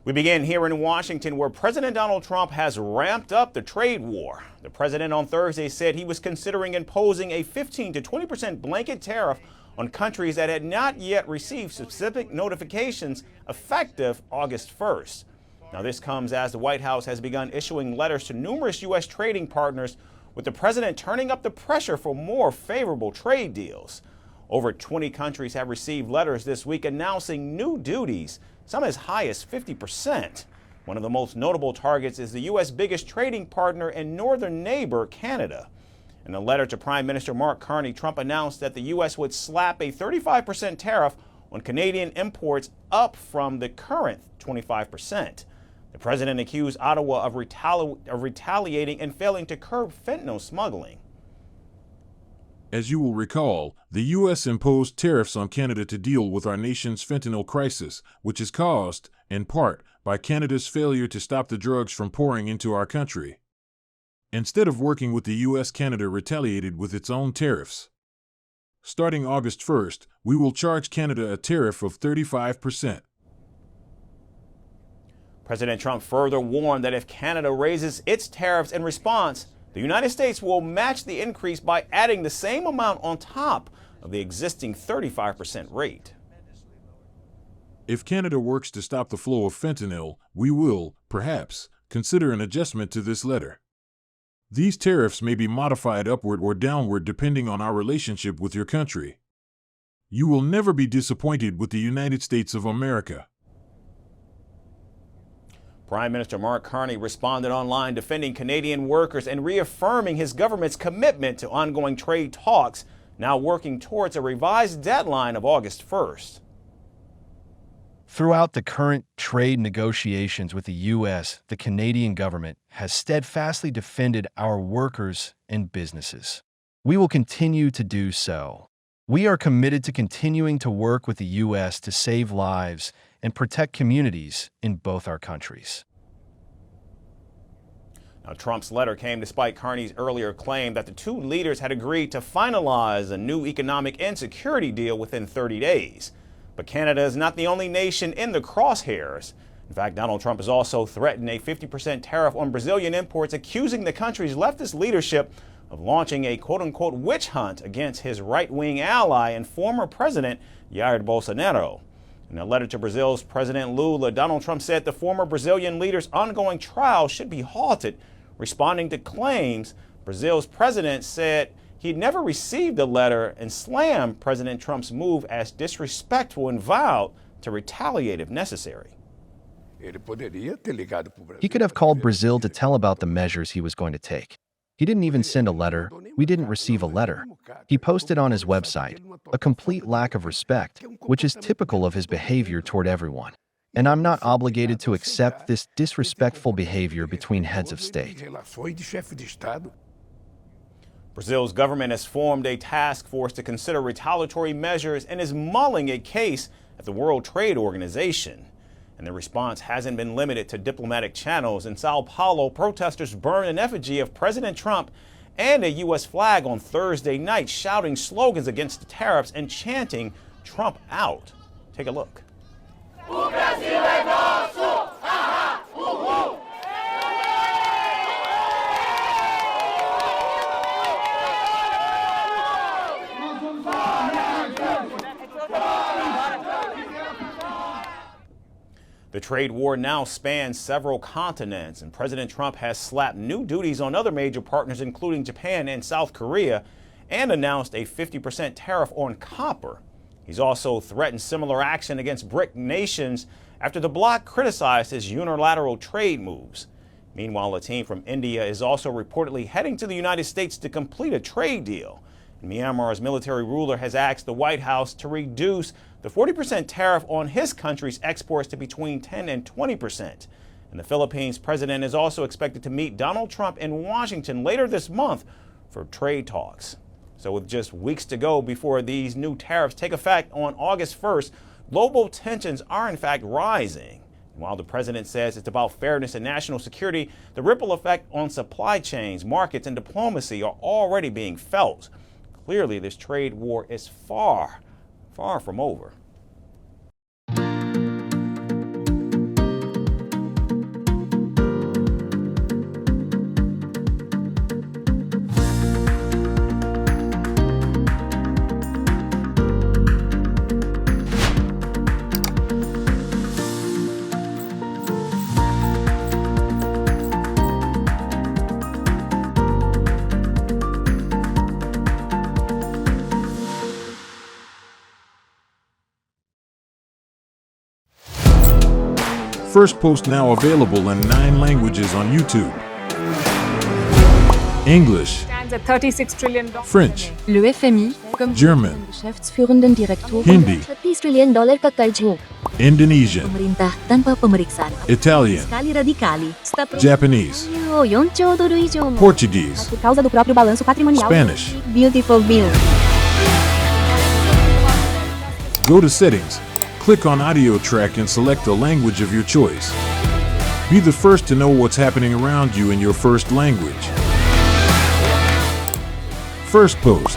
We begin here in Washington, where President Donald Trump has ramped up the trade war. The president on Thursday said he was considering imposing a 15 to 20% blanket tariff on countries that had not yet received specific notifications effective August 1st. Now, this comes as the White House has begun issuing letters to numerous U.S. trading partners, with the president turning up the pressure for more favorable trade deals. Over 20 countries have received letters this week announcing new duties, some as high as 50%. One of the most notable targets is the U.S. biggest trading partner and northern neighbor, Canada. In a letter to Prime Minister Mark Carney, Trump announced that the U.S. would slap a 35% tariff on Canadian imports, up from the current 25%. The president accused Ottawa of retaliating and failing to curb fentanyl smuggling. As you will recall, the U.S. imposed tariffs on Canada to deal with our nation's fentanyl crisis, which is caused, in part, by Canada's failure to stop the drugs from pouring into our country. Instead of working with the U.S., Canada retaliated with its own tariffs. Starting August 1st, we will charge Canada a tariff of 35%. President Trump further warned that if Canada raises its tariffs in response, the United States will match the increase by adding the same amount on top of the existing 35% rate. If Canada works to stop the flow of fentanyl, we will, perhaps, consider an adjustment to this letter. These tariffs may be modified upward or downward depending on our relationship with your country. You will never be disappointed with the United States of America. Prime Minister Mark Carney responded online, defending Canadian workers and reaffirming his government's commitment to ongoing trade talks, now working towards a revised deadline of August 1st. Throughout the current trade negotiations with the U.S., the Canadian government has steadfastly defended our workers and businesses. We will continue to do so. We are committed to continuing to work with the U.S. to save lives and protect communities in both our countries. Now, Trump's letter came despite Carney's earlier claim that the two leaders had agreed to finalize a new economic and security deal within 30 days. But Canada is not the only nation in the crosshairs. In fact, Donald Trump has also threatened a 50% tariff on Brazilian imports, accusing the country's leftist leadership of launching a quote-unquote witch hunt against his right-wing ally and former president, Jair Bolsonaro. In a letter to Brazil's President Lula, Donald Trump said the former Brazilian leader's ongoing trial should be halted, responding to claims Brazil's president said he'd never received the letter, and slammed President Trump's move as disrespectful and vowed to retaliate if necessary. He could have called Brazil to tell about the measures he was going to take. He didn't even send a letter. We didn't receive a letter. He posted on his website, a complete lack of respect, which is typical of his behavior toward everyone. And I'm not obligated to accept this disrespectful behavior between heads of state. Brazil's government has formed a task force to consider retaliatory measures and is mulling a case at the World Trade Organization. And the response hasn't been limited to diplomatic channels. In Sao Paulo, protesters burned an effigy of President Trump and a U.S. flag on Thursday night, shouting slogans against the tariffs and chanting Trump out. Take a look. The trade war now spans several continents, and President Trump has slapped new duties on other major partners, including Japan and South Korea, and announced a 50% tariff on copper. He's also threatened similar action against BRIC nations after the bloc criticized his unilateral trade moves. Meanwhile, a team from India is also reportedly heading to the United States to complete a trade deal. Myanmar's military ruler has asked the White House to reduce the 40% tariff on his country's exports to between 10 and 20%. And the Philippines president is also expected to meet Donald Trump in Washington later this month for trade talks. So with just weeks to go before these new tariffs take effect on August 1st, global tensions are in fact rising. And while the president says it's about fairness and national security, the ripple effect on supply chains, markets, and diplomacy are already being felt. Clearly, this trade war is far from over. Firstpost now available in 9 languages on YouTube. English, Stands at $36 trillion. French, Le FMI, comme German, geschäftsführenden Direktor, Hindi, $30 trillion ka karj mo. Indonesian, Pemerintah tanpa pemeriksaan. Italian, Kali radikali. Stop. Japanese, 4 trilhões以上. Portuguese, Por causa do próprio balanço patrimonial. Spanish. Beautiful bill. Go to Settings, click on Audio Track and select a language of your choice. Be the first to know what's happening around you in your first language. Firstpost.